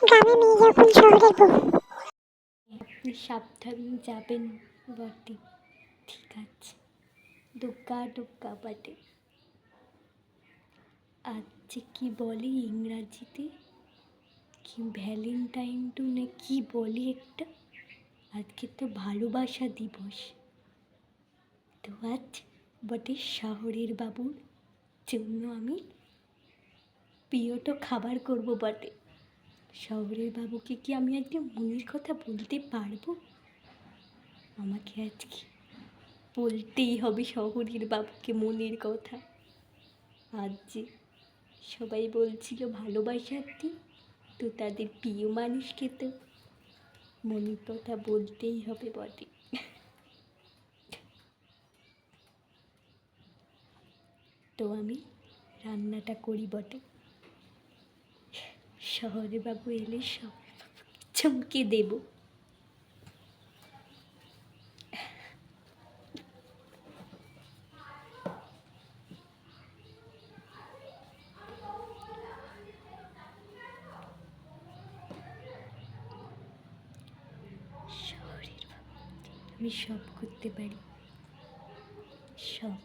গ্রামে মেয়ে যখন শহরের বউ। আপনি সাবধানে যাবেন বটে, ঠিক আছে? দুগ্গা দুগ্গা বটে। আজকে কি বলে ইংরাজিতে, কি ভ্যালেন্টাইন টু না কি বলে একটা, আজকে তো ভালোবাসা দিবস। তো আজ বটে শহরের বাবুর জন্য আমি প্রিয়টো খাবার করব বটে। শহরের বাবুকে কি আমি আজকে মনের কথা বলতে পারবো? আমাকে আজকে বলতেই হবে শহরের বাবুকে মনের কথা। আজ যে সবাই বলছিল ভালোবাসার দিন, তো তাদের প্রিয় মানুষকে তো মনের কথা বলতেই হবে বটে। তো আমি রান্নাটা করি বটে। শহরে বাবু এলে শহরে বাবু চমকে দেব। শহরের বাবু, আমি সব করতে পারি, সব।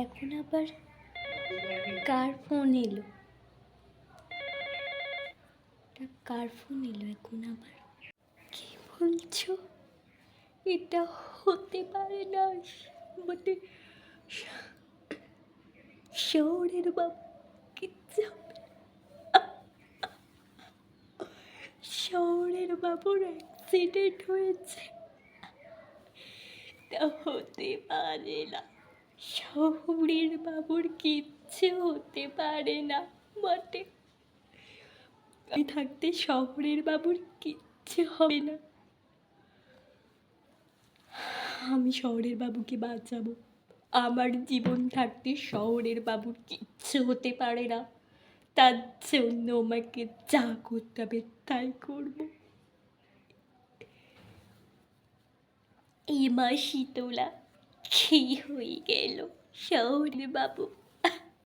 এখন আবার কার ফোন এলো? কার ফোন এলো এখন আবার? কি বলছো? এটা হতে পারে না বটে। শহরের বাবু কিচ্ছু, শহরের বাবুর অ্যাক্সিডেন্ট হয়েছে। তা হতে পারে না, শহরের বাবুর কিচ্ছু হতে পারে না বটে। আমি থাকতে শহরের বাবুর কিচ্ছু হবে না। আমি শহরের বাবুকে বাঁচাবো। আমার জীবন থাকতে শহরের বাবুর কিচ্ছু হতে পারে না। তার জন্য আমাকে যা করতে হবে তাই করব। এই মা শীতলা কি হয়ে গেল শহরের বাবু?